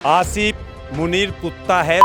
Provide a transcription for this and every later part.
आसिफ मुनीर कुत्ता है।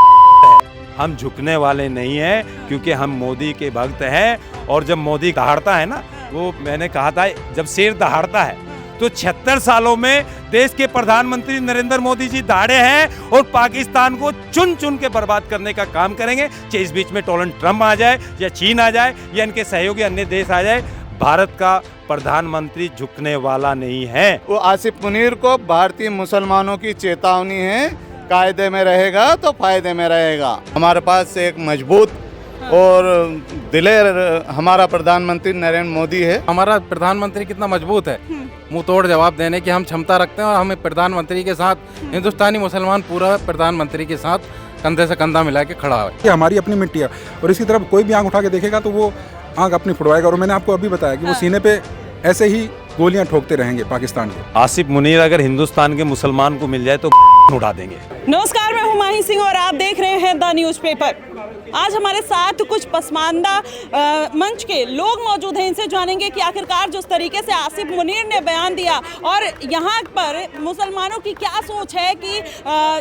हम झुकने वाले नहीं हैं क्योंकि हम मोदी के भक्त हैं। और जब मोदी दहाड़ता है ना, वो मैंने कहा था जब शेर दहाड़ता है तो 76 सालों में देश के प्रधानमंत्री नरेंद्र मोदी जी दहाड़े हैं और पाकिस्तान को चुन चुन के बर्बाद करने का काम करेंगे। चाहे इस बीच में डोनाल्ड ट्रंप आ जाए या चीन आ जाए या इनके सहयोगी अन्य देश आ जाए, भारत का प्रधानमंत्री झुकने वाला नहीं है। वो आसिफ मुनीर को भारतीय मुसलमानों की चेतावनी है, कायदे में रहेगा तो फायदे में रहेगा। हमारे पास एक मजबूत और दिलेर हमारा प्रधानमंत्री नरेंद्र मोदी है। हमारा प्रधानमंत्री कितना मजबूत है, मुंह तोड़ जवाब देने की हम क्षमता रखते हैं और हमें प्रधानमंत्री के साथ हिंदुस्तानी मुसलमान पूरा प्रधानमंत्री के साथ कंधे से कंधा मिला के खड़ा है। ये हमारी अपनी मिट्टी है और इसकी तरफ कोई भी आंख उठा के देखेगा तो वो आंख अपनी फुड़वाएगा। और मैंने आपको अभी बताया कि वो सीने पे ऐसे ही गोलियां ठोकते रहेंगे पाकिस्तान के। आसिफ मुनीर अगर हिंदुस्तान के मुसलमान को मिल जाए तो उठा देंगे। नमस्कार, मैं हूं माही सिंह और आप देख रहे हैं द न्यूज़पेपर। आज हमारे साथ कुछ पसमानदा मंच के लोग मौजूद हैं। इनसे जानेंगे कि आखिरकार जिस तरीके से आसिफ मुनीर ने बयान दिया और यहाँ पर मुसलमानों की क्या सोच है कि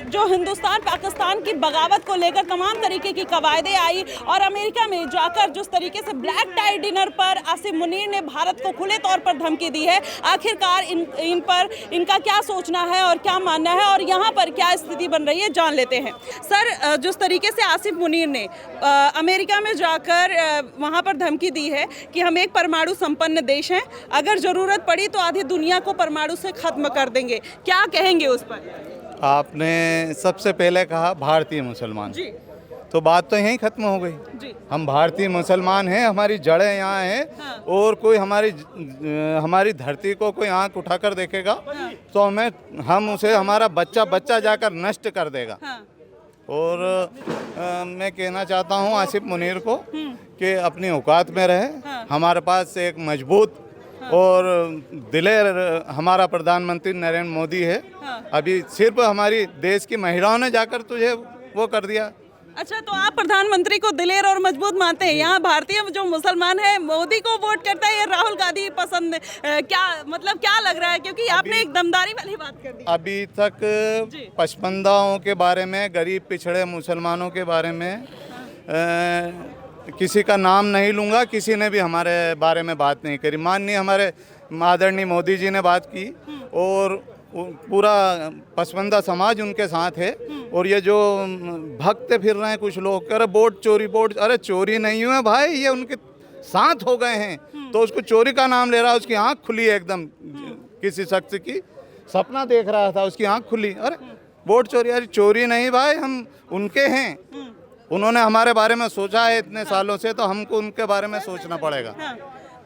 जो हिंदुस्तान पाकिस्तान की बगावत को लेकर तमाम तरीके की कवायदें आई और अमेरिका में जाकर जिस तरीके से ब्लैक टाई डिनर पर आसिफ मुनीर ने भारत को खुले तौर पर धमकी दी है, आखिरकार इन पर इनका क्या सोचना है और क्या मानना है और यहाँ पर क्या स्थिति बन रही है, जान लेते हैं। सर, जिस तरीके से आसिफ मुनीर ने अमेरिका में जाकर वहाँ पर धमकी दी है कि हम एक परमाणु संपन्न देश हैं, अगर ज़रूरत पड़ी तो आधी दुनिया को परमाणु से ख़त्म कर देंगे, क्या कहेंगे उस पर? आपने सबसे पहले कहा भारतीय मुसलमान जी, तो बात तो यहीं खत्म हो गई जी। हम भारतीय मुसलमान हैं, हमारी जड़ें यहाँ हैं। हाँ। और कोई हमारी धरती को कोई आंख उठाकर देखेगा हाँ। तो हम उसे हमारा बच्चा जाकर नष्ट कर देगा। हाँ। और मैं कहना चाहता हूँ आसिफ मुनीर को कि अपनी औकात में रहे। हाँ। हमारे पास एक मजबूत और दिलेर हमारा प्रधानमंत्री नरेंद्र मोदी है। हाँ। अभी सिर्फ हमारी देश की महिलाओं ने जाकर तुझे वो कर दिया। अच्छा, तो आप प्रधानमंत्री को दिलेर और मजबूत मानते हैं? यहाँ भारतीय जो मुसलमान है मोदी को वोट करता है या राहुल गांधी पसंद? क्या लग रहा है, क्योंकि आपने एक दमदारी वाली बात कर दी। अभी तक पसमानदाओं के बारे में, गरीब पिछड़े मुसलमानों के बारे में किसी का नाम नहीं लूँगा, किसी ने भी हमारे बारे में बात नहीं करी। माननीय हमारे आदरणीय मोदी जी ने बात की और पूरा पसमानदा समाज उनके साथ है। और ये जो भक्त फिर रहे हैं कुछ लोग, अरे वोट चोरी, अरे चोरी नहीं हुआ भाई, ये उनके साथ हो गए हैं तो उसको चोरी का नाम ले रहा है। उसकी आंख खुली है एकदम, किसी शख्स की सपना देख रहा था, उसकी आंख खुली, अरे वोट चोरी, अरे चोरी नहीं भाई, हम उनके हैं, उन्होंने हमारे बारे में सोचा है इतने सालों से, तो हमको उनके बारे में सोचना पड़ेगा।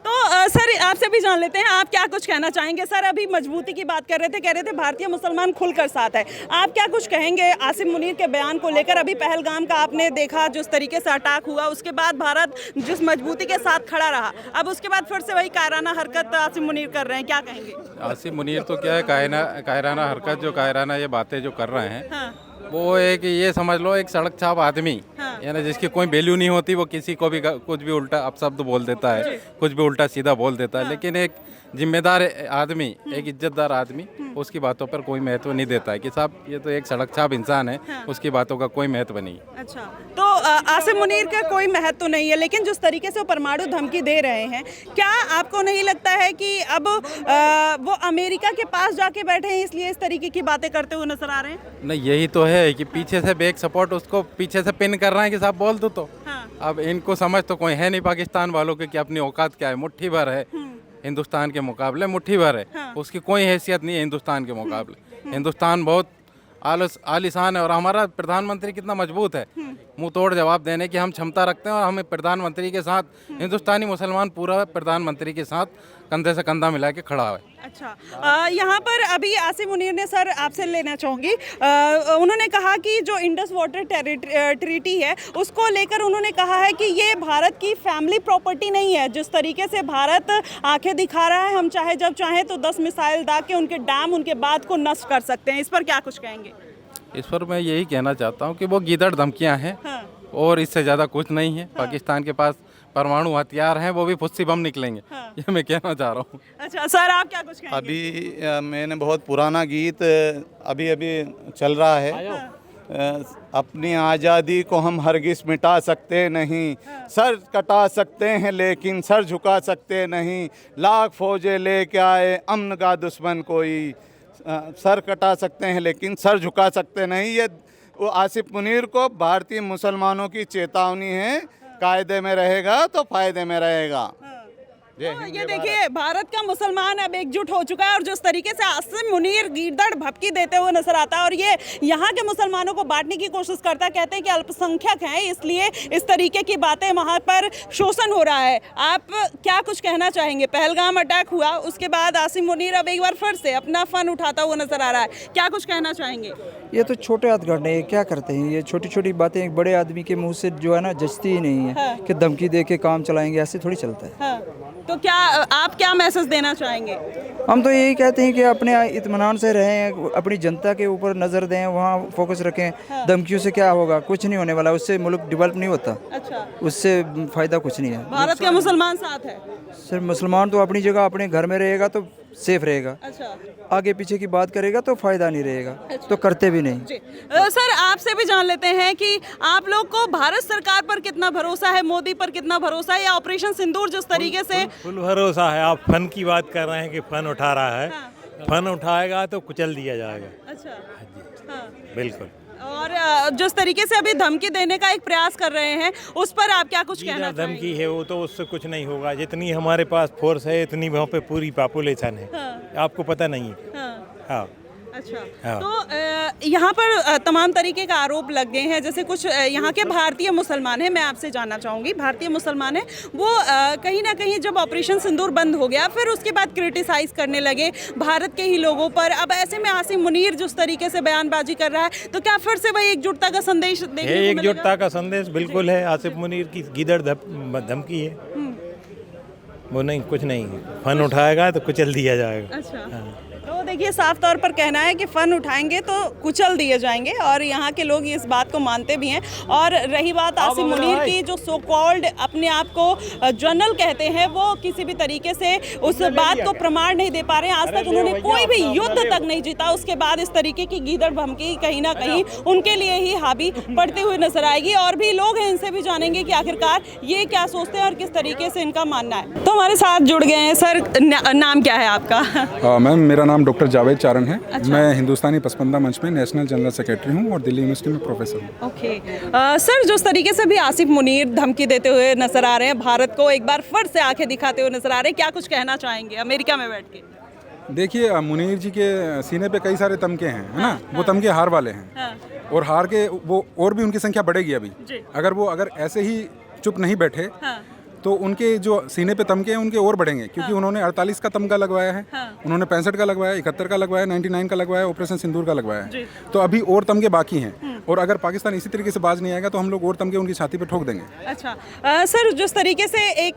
तो सर, आपसे भी जान लेते हैं, आप क्या कुछ कहना चाहेंगे? सर, अभी मजबूती की बात कर रहे थे, कह रहे थे भारतीय मुसलमान खुलकर साथ है, आप क्या कुछ कहेंगे आसिफ मुनीर के बयान को लेकर? अभी पहलगाम का आपने देखा जिस तरीके से अटैक हुआ, उसके बाद भारत जिस मजबूती के साथ खड़ा रहा, अब उसके बाद फिर से वही कायराना हरकत आसिफ मुनीर कर रहे हैं, क्या कहेंगे? आसिफ मुनीर तो क्या है, कायराना हरकत, जो कायराना ये बातें जो कर रहे हैं। हाँ। वो एक ये समझ लो, एक सड़क छाप आदमी। हाँ। यानी जिसकी कोई वैल्यू नहीं होती, वो किसी को भी कुछ भी उल्टा अपशब्द बोल देता है, कुछ भी उल्टा सीधा बोल देता है। हाँ। लेकिन एक जिम्मेदार आदमी, एक इज्जतदार आदमी, उसकी बातों पर कोई महत्व नहीं देता है कि साहब ये तो एक सड़क छाप इंसान है। हाँ। उसकी बातों का कोई महत्व नहीं। अच्छा, तो आसिफ मुनीर का कोई महत्व नहीं है, लेकिन जिस तरीके से वो परमाणु धमकी दे रहे हैं, क्या आपको नहीं लगता है कि अब वो अमेरिका के पास जाके बैठे हैं इसलिए इस तरीके की बातें करते हुए नजर आ रहे हैं? नहीं, यही तो है कि पीछे से बैक सपोर्ट उसको पीछे से पिन कर रहे हैं कि साहब बोल दो तो। हाँ। अब इनको समझ तो कोई है नहीं पाकिस्तान वालों के कि अपनी औकात क्या है। मुट्ठी भर है हिंदुस्तान के मुकाबले, मुट्ठी भर है। हाँ। उसकी कोई हैसियत नहीं है हिंदुस्तान के मुकाबले। हिंदुस्तान बहुत आलिशान है और हमारा प्रधानमंत्री कितना मजबूत है, मुंह तोड़ जवाब देने की हम क्षमता रखते हैं और हमें प्रधानमंत्री के साथ हिंदुस्तानी मुसलमान पूरा प्रधानमंत्री के साथ कंधे से कंधा मिला के खड़ा है। अच्छा, यहाँ पर अभी आसिफ मुनीर ने, सर आपसे लेना चाहूँगी, उन्होंने कहा कि जो इंडस वाटर ट्रीटी है उसको लेकर उन्होंने कहा है कि ये भारत की फैमिली प्रॉपर्टी नहीं है। जिस तरीके से भारत आंखें दिखा रहा है, हम चाहे जब चाहें तो 10 मिसाइल दाग के उनके डैम, उनके बांध को नष्ट कर सकते हैं, इस पर क्या कुछ कहेंगे? इस पर मैं यही कहना चाहता हूँ कि वो गीदड़ धमकियाँ हैं। हाँ। और इससे ज़्यादा कुछ नहीं है। हाँ। पाकिस्तान के पास परमाणु हथियार हैं वो भी फुस्सी बम निकलेंगे। ये मैं कहना चाह रहा हूँ। अच्छा सर, आप क्या कुछ कहेंगे? अभी मैंने बहुत पुराना गीत अभी अभी चल रहा है, अपनी आज़ादी को हम हरगिज़ मिटा सकते नहीं, सर कटा सकते हैं लेकिन सर झुका सकते नहीं, लाख फौजें लेके आए अमन का दुश्मन कोई, सर कटा सकते हैं लेकिन सर झुका सकते नहीं। ये वो आसिफ मुनीर को भारतीय मुसलमानों की चेतावनी है, कायदे में रहेगा तो फायदे में रहेगा। तो ये देखिए, भारत का मुसलमान अब एकजुट हो चुका है और जिस तरीके से आसिफ मुनीर गीदड़ भपकी देते हुए नजर आता है और ये यहाँ के मुसलमानों को बांटने की कोशिश करता है, कहते हैं कि अल्पसंख्यक हैं इसलिए इस तरीके की बातें, वहाँ पर शोषण हो रहा है। आप क्या कुछ कहना चाहेंगे? पहलगाम अटैक हुआ, उसके बाद आसिफ मुनीर अब एक बार फिर से अपना फन उठाता हुआ नजर आ रहा है, क्या कुछ कहना चाहेंगे? ये तो छोटे हाथ गढ़ है, क्या करते हैं ये छोटी छोटी बातें एक बड़े आदमी के मुंह से जो है ना जचती ही नहीं है कि धमकी दे के काम चलाएंगे, ऐसे थोड़ी चलता है। तो क्या आप क्या मैसेज देना चाहेंगे? हम तो यही कहते हैं कि अपने इत्मीनान से रहें, अपनी जनता के ऊपर नज़र दें, वहाँ फोकस रखें। धमकियों से क्या होगा? कुछ नहीं होने वाला, उससे मुल्क डेवलप नहीं होता। अच्छा, उससे फ़ायदा कुछ नहीं है। भारत के मुसलमान साथ है? सर मुसलमान तो अपनी जगह अपने घर में रहेगा तो सेफ रहेगा, अच्छा, आगे पीछे की बात करेगा तो फ़ायदा नहीं रहेगा, तो करते भी नहीं। सर आपसे भी जान लेते हैं कि आप लोग को भारत सरकार पर कितना भरोसा है, मोदी पर कितना भरोसा है, या ऑपरेशन सिंदूर जिस तरीके से? फुल भरोसा है। आप फन की बात कर रहे हैं कि फन उठा रहा है, फन उठाएगा तो कुचल दिया जाएगा। अच्छा, हाँ, बिल्कुल। और जिस तरीके से अभी धमकी देने का एक प्रयास कर रहे हैं, उस पर आप क्या कुछ कहना चाहेंगे? धमकी है वो तो उससे कुछ नहीं होगा। जितनी हमारे पास फोर्स है इतनी वहाँ पे पूरी पॉपुलेशन है। आपको पता नहीं है। हाँ। अच्छा, हाँ। तो यहाँ पर तमाम तरीके का आरोप लग गए हैं, जैसे कुछ यहाँ के भारतीय मुसलमान हैं, मैं आपसे जानना चाहूँगी, भारतीय मुसलमान हैं वो कहीं ना कहीं जब ऑपरेशन सिंदूर बंद हो गया फिर उसके बाद क्रिटिसाइज करने लगे भारत के ही लोगों पर। अब ऐसे में आसिफ मुनीर जिस तरीके से बयानबाजी कर रहा है, तो क्या फिर से वही एकजुटता का संदेश देखने को मिलेगा? एकजुटता का संदेश बिल्कुल है। आसिफ मुनीर की गीदड़ धमकी है, वो नहीं, कुछ नहीं, फन उठाएगा तो कुचल दिया जाएगा। अच्छा, तो देखिए साफ तौर पर कहना है कि फन उठाएंगे तो कुचल दिए जाएंगे और यहाँ के लोग इस बात को मानते भी हैं। और रही बात आसिफ मुनीर की, जो सो कॉल्ड अपने आप को जनरल कहते हैं, वो किसी भी तरीके से उस बात को प्रमाण नहीं दे पा रहे हैं। आज तक उन्होंने कोई भी युद्ध तक नहीं जीता, उसके बाद इस तरीके की गीदड़ भमकी कहीं ना कहीं उनके लिए ही हावी पड़ती हुई नजर आएगी। और भी लोग हैं, इनसे भी जानेंगे कि आखिरकार ये क्या सोचते हैं और किस तरीके से इनका मानना है। तो हमारे साथ जुड़ गए हैं सर, नाम क्या है आपका? मैम मेरा नाम डॉक्टर जावेद चारण है। अच्छा। मैं हिंदुस्तानी पसमंदा मंच में नेशनल जनरल सेक्रेटरी हूँ और दिल्ली यूनिवर्सिटी में प्रोफेसर हूँ। ओके सर, जिस तरीके से भी आसिफ मुनीर धमकी देते हुए नजर आ रहे हैं, भारत को एक बार फिर से आंखें दिखाते हुए नजर आ रहे हैं, क्या कुछ कहना चाहेंगे अमेरिका में बैठ के? देखिए मुनीर जी के सीने पे कई सारे तमके हैं, है ना? वो तमके हार वाले हैं और हार के वो और भी उनकी संख्या बढ़ेगी अभी। अगर ऐसे ही चुप नहीं बैठे तो उनके जो सीने पे तमके हैं उनके और बढ़ेंगे, क्योंकि उन्होंने 48 का तमगा लगवाया है, उन्होंने 65 का लगवाया, 71 का लगवाया, 99 का लगवाया, ऑपरेशन सिंदूर का लगवाया है। तो अभी और तमगे बाकी हैं और अगर पाकिस्तान इसी तरीके से बाज नहीं आएगा तो हम लोग और तमगे उनकी छाती पे ठोक देंगे। अच्छा सर, जिस तरीके से एक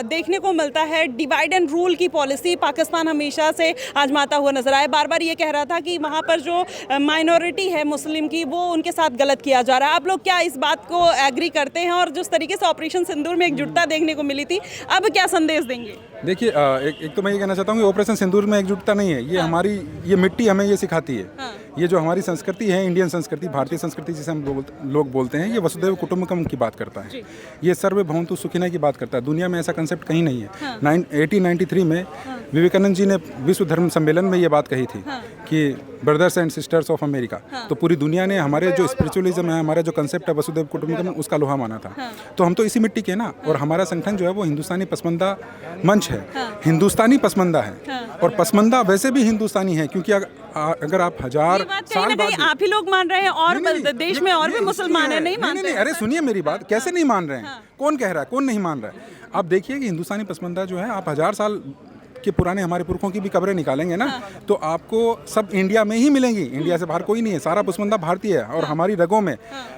देखने को मिलता है डिवाइड एंड रूल की पॉलिसी पाकिस्तान हमेशा से आजमाता हुआ नजर आया, बार बार ये कह रहा था कि वहाँ पर जो माइनॉरिटी है मुस्लिम की, वो उनके साथ गलत किया जा रहा है। आप लोग क्या इस बात को एग्री करते हैं? और जिस तरीके से ऑपरेशन सिंदूर में एकजुटता देखने को मिली थी, अब क्या संदेश देंगे? देखिए एक तो मैं ये कहना चाहता हूँ कि ऑपरेशन सिंदूर में एकजुटता नहीं है, ये हमारी ये मिट्टी हमें ये सिखाती है। ये जो हमारी संस्कृति है, इंडियन संस्कृति, भारतीय संस्कृति जिसे हम लोग बोलते हैं, ये वसुधैव कुटुंबकम की बात करता है। ये सर्वभौमतु सुखिनः की बात करता है। दुनिया में ऐसा कंसेप्ट कहीं नहीं है। 1893 में विवेकानंद जी ने विश्व धर्म सम्मेलन में ये बात कही थी कि brothers and sisters of America. तो पूरी दुनिया ने हमारे जो स्पिरिचुअलिज्म है, हमारा जो कंसेप्ट है वसुधैव कुटुंबकम, उसका लोहा माना था। तो हम तो इसी मिट्टी के ना, और हमारा संगठन जो है वो हिंदुस्तानी पसमंदा मंच है। हिंदुस्तानी पसमंदा है और पसमंदा वैसे भी हिंदुस्तानी है, क्योंकि अगर आप 1000 साल बाद आप ही लोग मान रहे हैं और देश में और भी मुसलमान हैं नहीं मानते? नहीं, अरे सुनिए मेरी बात, कैसे नहीं मान रहे हैं? कौन कह रहा है, कौन नहीं मान रहा है? आप देखिए कि हिंदुस्तानी पसमंदा जो है, आप 1000 साल के पुराने हमारे पुरखों की भी कब्रें निकालेंगे ना, तो आपको सब इंडिया में ही मिलेंगी। इंडिया से बाहर कोई नहीं है, सारा पसमंदा भारतीय है और हमारी रगों में,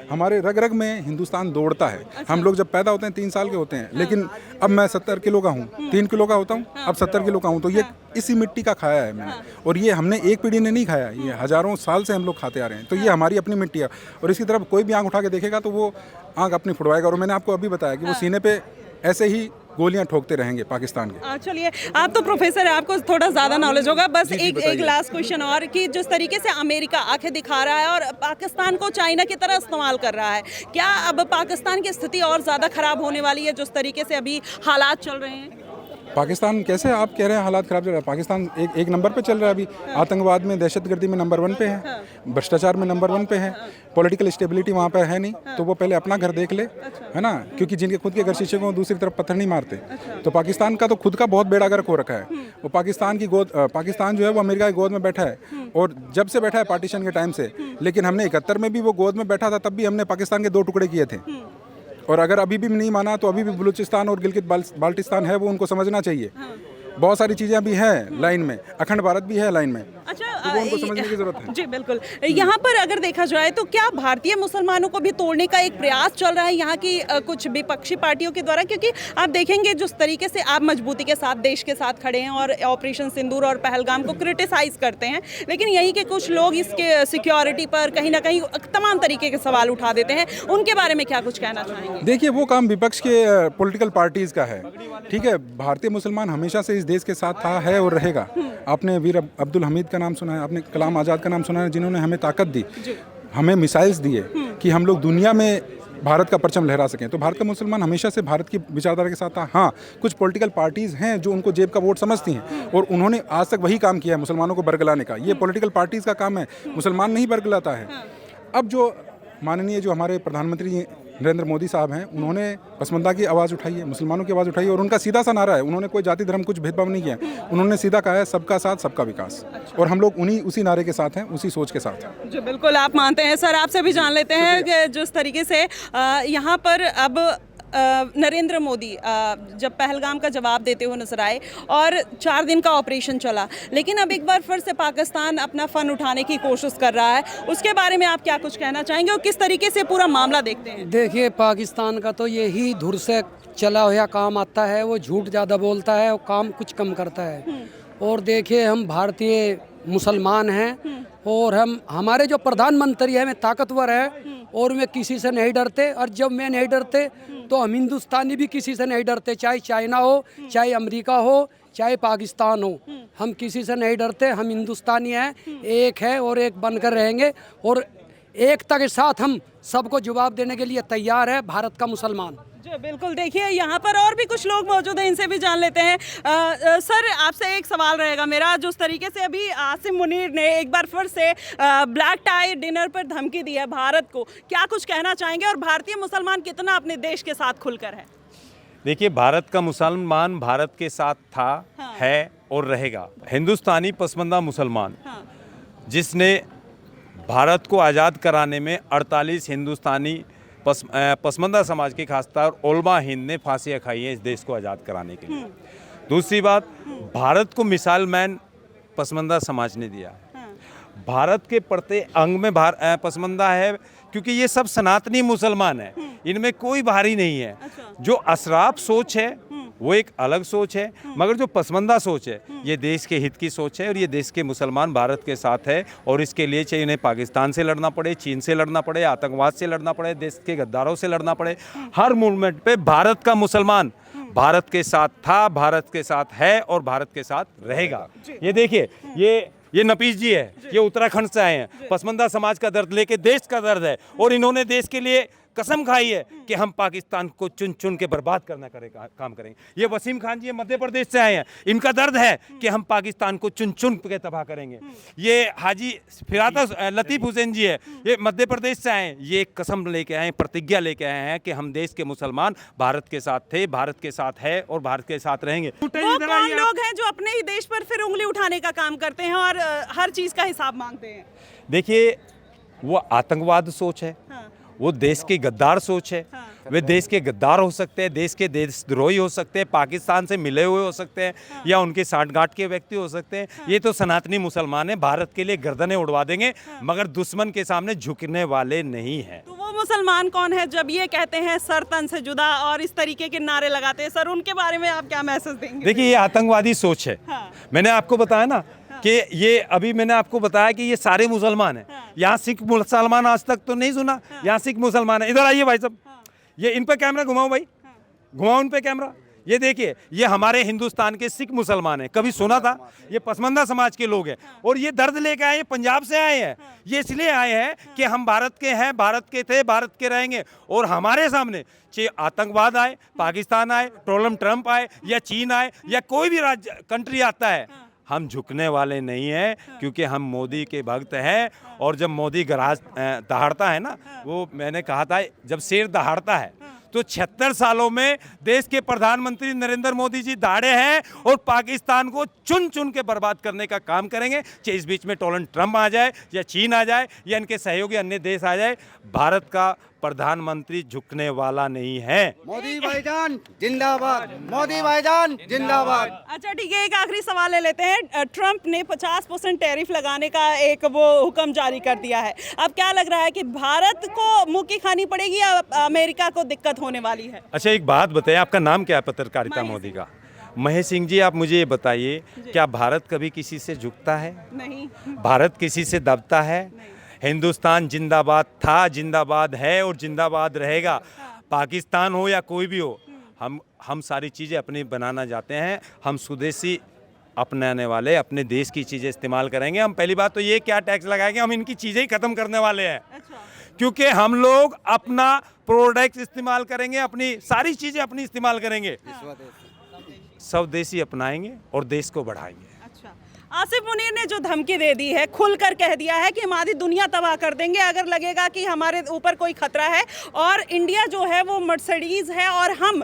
हमारे रग रग में हिंदुस्तान दौड़ता है। हम लोग जब पैदा होते हैं 3 साल के होते हैं, लेकिन अब मैं 70 किलो का हूँ, 3 किलो का होता हूँ, अब 70 किलो का हूँ। तो ये इसी मिट्टी का खाया है मैंने, और ये हमने एक पीढ़ी ने नहीं खाया, ये हजारों साल से हम लोग खाते आ रहे हैं। तो ये हमारी अपनी मिट्टी है और इसकी तरफ कोई भी आँख उठा के देखेगा तो वो आँख अपनी फुड़वाएगा। और मैंने आपको अभी बताया कि वो सीने पे ऐसे ही गोलियां ठोकते रहेंगे पाकिस्तान के। चलिए, आप तो प्रोफेसर है, आपको थोड़ा ज़्यादा नॉलेज होगा। बस एक बताइए। लास्ट क्वेश्चन और, कि जिस तरीके से अमेरिका आंखें दिखा रहा है और पाकिस्तान को चाइना की तरह इस्तेमाल कर रहा है, क्या अब पाकिस्तान की स्थिति और ज़्यादा खराब होने वाली है जिस तरीके से अभी हालात चल रहे हैं? पाकिस्तान कैसे आप कह रहे हैं हालात खराब चल रहा है? पाकिस्तान एक नंबर पे चल रहा है अभी। आतंकवाद में, दहशतगर्दी में नंबर 1 पे है, भ्रष्टाचार में नंबर 1 पे है, पॉलिटिकल स्टेबिलिटी वहाँ पर है नहीं, तो वो पहले अपना घर देख ले, है ना, क्योंकि जिनके खुद के घर शीशे को दूसरी तरफ पत्थर नहीं मारते। तो पाकिस्तान का तो खुद का बहुत बेड़ा गर्क हो रखा है। वो पाकिस्तान जो है वो अमेरिका की गोद में बैठा है, और जब से बैठा है पार्टीशन के टाइम से। लेकिन हमने 71 में भी वो गोद में बैठा था, तब भी हमने पाकिस्तान के 2 टुकड़े किए थे। और अगर अभी भी नहीं माना तो अभी भी बलूचिस्तान और गिलगित बाल्टिस्तान है, वो उनको समझना चाहिए। बहुत सारी चीज़ें अभी हैं लाइन में, अखंड भारत भी है लाइन में। अच्छा, तो वो उनको समझने की जरूरत है। जी बिल्कुल। यहाँ पर अगर देखा जाए तो क्या भारतीय मुसलमानों को भी तोड़ने का एक प्रयास चल रहा है यहाँ की कुछ विपक्षी पार्टियों के द्वारा? क्योंकि आप देखेंगे जिस तरीके से आप मजबूती के साथ देश के साथ खड़े हैं और ऑपरेशन सिंदूर और पहलगाम को क्रिटिसाइज करते हैं, लेकिन यहीं के कुछ लोग इसके सिक्योरिटी पर कहीं ना कहीं तमाम तरीके के सवाल उठा देते हैं। उनके बारे में क्या कुछ कहना चाहेंगे? देखिए, वो काम विपक्ष के पॉलिटिकल पार्टीज़ का है, ठीक है। भारतीय मुसलमान हमेशा से इस देश के साथ था, है और रहेगा। आपने वीर अब्दुल हमीद का नाम सुना है, आपने कलाम आज़ाद का नाम सुना है, जिन्होंने हमें ताकत दी, हमें मिसाइल्स दिए कि हम लोग दुनिया में भारत का परचम लहरा सकें। तो भारत का मुसलमान हमेशा से भारत की विचारधारा के साथ था। हाँ, कुछ पॉलिटिकल पार्टीज़ हैं जो उनको जेब का वोट समझती हैं, और उन्होंने आज तक वही काम किया है, मुसलमानों को बरगलाने का। ये पॉलिटिकल पार्टीज़ का काम है, मुसलमान नहीं बरगलाता है। अब जो माननीय जो हमारे प्रधानमंत्री नरेंद्र मोदी साहब हैं, उन्होंने पसमंदा की आवाज़ उठाई है, मुसलमानों की आवाज़ उठाई है, और उनका सीधा सा नारा है, उन्होंने कोई जाति धर्म कुछ भेदभाव नहीं किया। उन्होंने सीधा कहा है सबका साथ सबका विकास, और हम लोग उसी नारे के साथ हैं, उसी सोच के साथ हैं। जो बिल्कुल आप मानते हैं। सर, आपसे भी जान लेते हैं कि जिस तरीके से यहाँ पर अब नरेंद्र मोदी जब पहलगाम का जवाब देते हुए नजर आए और 4 दिन का ऑपरेशन चला, लेकिन अब एक बार फिर से पाकिस्तान अपना फ़न उठाने की कोशिश कर रहा है, उसके बारे में आप क्या कुछ कहना चाहेंगे और किस तरीके से पूरा मामला देखते हैं? देखिए, पाकिस्तान का तो यही धुर से चला हुआ काम आता है, वो झूठ ज़्यादा बोलता है और काम कुछ कम करता है। और देखिए, हम भारतीय मुसलमान हैं और हमारे जो प्रधानमंत्री है वे ताकतवर है और वे किसी से नहीं डरते, और जब मैं नहीं डरते तो हम हिंदुस्तानी भी किसी से नहीं डरते, चाहे चाइना हो, चाहे अमेरिका हो, चाहे पाकिस्तान हो, हम किसी से नहीं डरते। हम हिंदुस्तानी हैं, एक है और एक बनकर रहेंगे, और एकता के साथ हम सबको जवाब देने के लिए तैयार है भारत का मुसलमान। जी बिल्कुल। देखिए, यहाँ पर और भी कुछ लोग मौजूद हैं, इनसे भी जान लेते हैं। सर, आपसे एक सवाल रहेगा मेरा। जिस तरीके से अभी आसिम मुनीर ने एक बार फिर से ब्लैक टाई डिनर पर धमकी दी है भारत को, क्या कुछ कहना चाहेंगे और भारतीय मुसलमान कितना अपने देश के साथ खुलकर है? देखिए, भारत का मुसलमान भारत के साथ था, है और रहेगा। हिंदुस्तानी पसमंदा मुसलमान जिसने भारत को आज़ाद कराने में 48 हिंदुस्तानी पसमंदा समाज के खासतौर उलमा हिंद ने फांसियाँ खाई हैं इस देश को आज़ाद कराने के लिए। दूसरी बात, भारत को मिसाल मैन पसमंदा समाज ने दिया। भारत के प्रत्येक अंग में पसमंदा है, क्योंकि ये सब सनातनी मुसलमान है, इनमें कोई बाहरी नहीं है। जो असराफ सोच है वो एक अलग सोच है, मगर जो पसमंदा सोच है ये देश के हित की सोच है, और ये देश के मुसलमान भारत के साथ है। और इसके लिए चाहे उन्हें पाकिस्तान से लड़ना पड़े, चीन से लड़ना पड़े, आतंकवाद से लड़ना पड़े, देश के गद्दारों से लड़ना पड़े, हर मूवमेंट पे भारत का मुसलमान भारत के साथ था, भारत के साथ है और भारत के साथ रहेगा। ये देखिए, ये नपीस जी है, ये उत्तराखंड से आए हैं, पसमंदा समाज का दर्द लेके देश का दर्द है, और इन्होंने देश के लिए कसम खाई है कि हम पाकिस्तान को चुन चुन के बर्बाद करना काम करेंगे। ये वसीम खान जी मध्य प्रदेश से आए हैं, इनका दर्द है कि हम पाकिस्तान को चुन चुन के तबाह करेंगे। ये हाजी फिराता लतीफ़ हुसैन जी है, ये मध्य प्रदेश से आए हैं, ये कसम लेके आए, प्रतिज्ञा लेके आए हैं कि हम देश के मुसलमान भारत के साथ थे, भारत के साथ है और भारत के साथ रहेंगे। वो कौन लोग हैं जो अपने ही देश पर फिर उंगली उठाने का काम करते हैं और हर चीज़ का हिसाब मांगते हैं? देखिए, वो आतंकवाद सोच है, वो देश की गद्दार सोच है। वे देश के गद्दार हो सकते हैं, देश के देशद्रोही हो सकते हैं, पाकिस्तान से मिले हुए हो सकते हैं, या उनके साठगांठ के व्यक्ति हो सकते हैं। ये तो सनातनी मुसलमान हैं, भारत के लिए गर्दनें उड़वा देंगे, मगर दुश्मन के सामने झुकने वाले नहीं हैं। तो वो मुसलमान कौन है जब ये कहते हैं सर तन से जुदा और इस तरीके के नारे लगाते हैं? सर, उनके बारे में आप क्या मैसेज देंगे? देखिए, ये आतंकवादी सोच है। मैंने आपको बताया ना कि ये अभी मैंने आपको बताया कि ये सारे मुसलमान हैं। यहाँ सिख मुसलमान आज तक तो नहीं सुना, यहाँ सिख मुसलमान है। इधर आइए भाई साहब, ये इन पर कैमरा घुमाओ भाई, घुमाओ उन पे कैमरा, ये देखिए, ये हमारे हिंदुस्तान के सिख मुसलमान हैं, कभी सुना था? ये पसमंदा समाज के लोग हैं और ये दर्द लेके आए हैं, पंजाब से आए हैं। ये इसलिए आए हैं कि हम भारत के हैं, भारत के थे, भारत के रहेंगे। और हमारे सामने चाहे आतंकवाद आए, पाकिस्तान आए, डोनाल्ड ट्रंप आए या चीन आए या कोई भी राज्य कंट्री आता है, हम झुकने वाले नहीं हैं, क्योंकि हम मोदी के भक्त हैं। और जब मोदी गराज दहाड़ता है ना, वो मैंने कहा था, जब शेर दहाड़ता है तो 76 सालों में देश के प्रधानमंत्री नरेंद्र मोदी जी दाढ़े हैं और पाकिस्तान को चुन चुन के बर्बाद करने का काम करेंगे। चाहे इस बीच में डोनाल्ड ट्रंप आ जाए या चीन आ जाए या इनके सहयोगी अन्य देश आ जाए, भारत का प्रधानमंत्री झुकने वाला नहीं है। मोदी भाईजान जिंदाबाद, मोदी भाईजान जिंदाबाद। अच्छा ठीक है, एक आखिरी सवाल ले लेते हैं। ट्रंप ने 50% टैरिफ लगाने का एक वो हुक्म जारी कर दिया है। अब क्या लग रहा है कि भारत को मुंह की खानी पड़ेगी या अमेरिका को दिक्कत होने वाली है? अच्छा एक बात बताइए, आपका नाम क्या है पत्रकारिता मोदी का? महेश सिंह जी, आप मुझे ये बताइए, क्या भारत कभी किसी से झुकता है? नहीं। भारत किसी से दबता है? हिंदुस्तान जिंदाबाद था, जिंदाबाद है और जिंदाबाद रहेगा। पाकिस्तान हो या कोई भी हो, हम सारी चीज़ें अपनी बनाना चाहते हैं। हम स्वदेशी अपनाने वाले, अपने देश की चीज़ें इस्तेमाल करेंगे। हम पहली बात तो ये क्या टैक्स लगाएंगे, हम इनकी चीज़ें ही ख़त्म करने वाले हैं। क्योंकि हम लोग अपना प्रोडक्ट इस्तेमाल करेंगे, अपनी सारी चीज़ें अपनी इस्तेमाल करेंगे, स्वदेशी अपनाएंगे और देश को बढ़ाएंगे। आसिफ मुनीर ने जो धमकी दे दी है, खुलकर कह दिया है कि हम आधी दुनिया तबाह कर देंगे अगर लगेगा कि हमारे ऊपर कोई खतरा है, और इंडिया जो है वो मर्सिडीज है और हम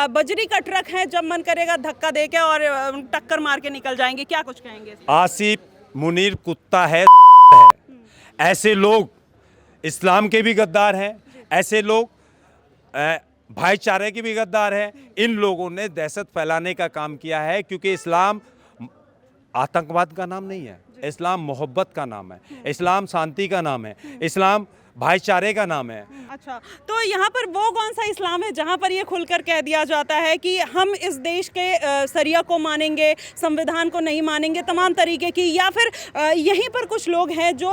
बजरी का ट्रक है, जब मन करेगा धक्का देके और टक्कर मार के निकल जाएंगे। क्या कुछ कहेंगे? आसिफ मुनीर कुत्ता है। ऐसे लोग इस्लाम के भी गद्दार हैं, ऐसे लोग भाईचारे के भी गद्दार हैं। इन लोगों ने दहशत फैलाने का काम किया है, क्योंकि इस्लाम आतंकवाद का नाम नहीं है, इस्लाम मोहब्बत का नाम है, इस्लाम शांति का नाम है, इस्लाम भाईचारे का नाम है। अच्छा, तो यहाँ पर वो कौन सा इस्लाम है जहाँ पर ये खुलकर कह दिया जाता है कि हम इस देश के शरिया को मानेंगे, संविधान को नहीं मानेंगे, तमाम तरीके की, या फिर यहीं पर कुछ लोग हैं जो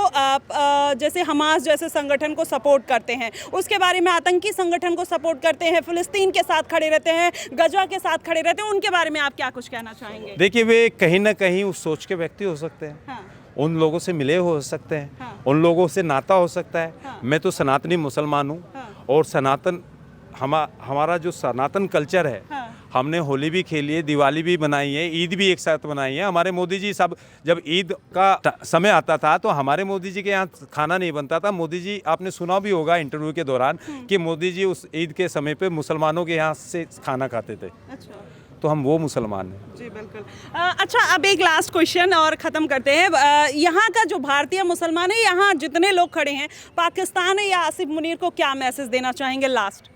जैसे हमास जैसे संगठन को सपोर्ट करते हैं, उसके बारे में, आतंकी संगठन को सपोर्ट करते हैं, फिलिस्तीन के साथ खड़े रहते हैं, गजवा के साथ खड़े रहते हैं, उनके बारे में आप क्या कुछ कहना चाहेंगे? देखिए, वे कहीं ना कहीं उस सोच के व्यक्ति हो सकते हैं। हाँ। उन लोगों से मिले हो सकते हैं। हाँ। उन लोगों से नाता हो सकता है। हाँ। मैं तो सनातनी मुसलमान हूँ। हाँ। और सनातन हमारा जो सनातन कल्चर है, हाँ। हमने होली भी खेली है, दिवाली भी बनाई है, ईद भी एक साथ बनाई है। हमारे मोदी जी सब, जब ईद का समय आता था तो हमारे मोदी जी के यहाँ खाना नहीं बनता था। मोदी जी, आपने सुना भी होगा इंटरव्यू के दौरान कि मोदी जी उस ईद के समय पे मुसलमानों के यहाँ से खाना खाते थे। अच्छा। तो हम वो मुसलमान हैं। जी बिल्कुल। अच्छा, अब एक लास्ट क्वेश्चन और ख़त्म करते हैं। यहाँ का जो भारतीय मुसलमान है, यहाँ जितने लोग खड़े हैं, पाकिस्तान है या आसिफ मुनीर को क्या मैसेज देना चाहेंगे लास्ट?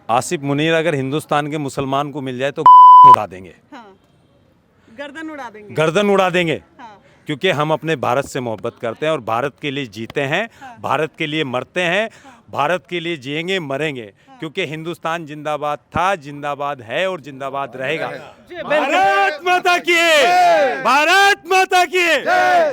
आसिफ मुनीर अगर हिंदुस्तान के मुसलमान को मिल जाए तो उड़ा देंगे। हाँ। गर्दन उड़ा देंगे। गर्दन उड़ा देंगे। हाँ। क्योंकि हम अपने भारत से मोहब्बत करते हैं और भारत के लिए जीते हैं। हाँ। भारत के लिए मरते हैं। हाँ। भारत के लिए जिएंगे, मरेंगे। हाँ। क्योंकि हिंदुस्तान जिंदाबाद था, जिंदाबाद है और जिंदाबाद रहेगा। भारत माता की, भारत माता की,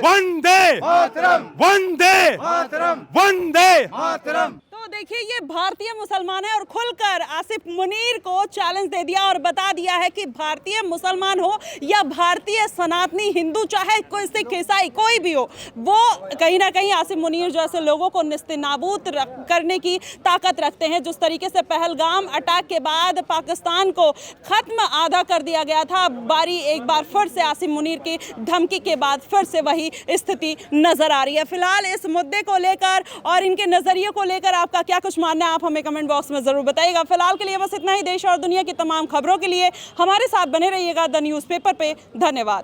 वंदे मातरम, वंदे मातरम, वंदे मातरम। तो देखिए, ये भारतीय मुसलमान है और खुलकर आसिफ मुनीर को चैलेंज दे दिया और बता दिया है कि भारतीय मुसलमान हो या भारतीय सनातनी हिंदू, चाहे कोई सिख ईसाई कोई भी हो, वो कहीं ना कहीं आसिफ मुनीर जैसे लोगों को निस्तेनाबूद करने की ताकत रखते हैं। जिस तरीके से पहलगाम अटैक के बाद पाकिस्तान को खत्म आधा कर दिया गया था, बारी एक बार फिर से आसिफ मुनीर की धमकी के बाद फिर से वही स्थिति नजर आ रही है। फिलहाल इस मुद्दे को लेकर और इनके नजरिए को लेकर आपका क्या कुछ मानना है, आप हमें कमेंट बॉक्स में जरूर बताइएगा। फिलहाल के लिए बस इतना ही। देश और दुनिया की तमाम खबरों के लिए हमारे साथ बने रहिएगा द न्यूज़पेपर पे। धन्यवाद।